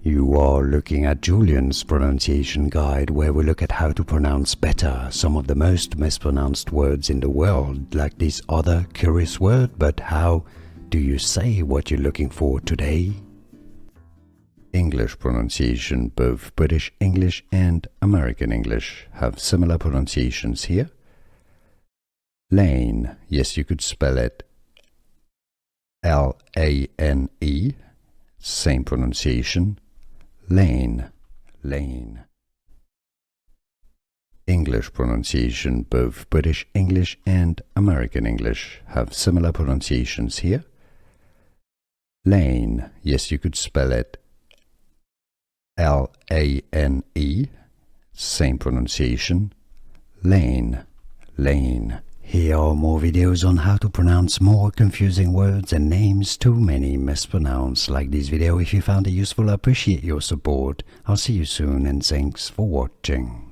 You are looking at Julian's pronunciation guide, where we look at how to pronounce better some of the most mispronounced words in the world, like this other curious word. But how do you say what you're looking for today? English pronunciation. Both British English and American English have similar pronunciations here. Lane, yes, you could spell it L-A-N-E, same pronunciation. Lane, lane. English pronunciation. Both British English and American English have similar pronunciations here. Lane, yes, you could spell it L-A-N-E, same pronunciation. Lane, lane. Here are more videos on how to pronounce more confusing words and names too many mispronounced. Like this video if you found it useful. I appreciate your support. I'll see you soon and thanks for watching.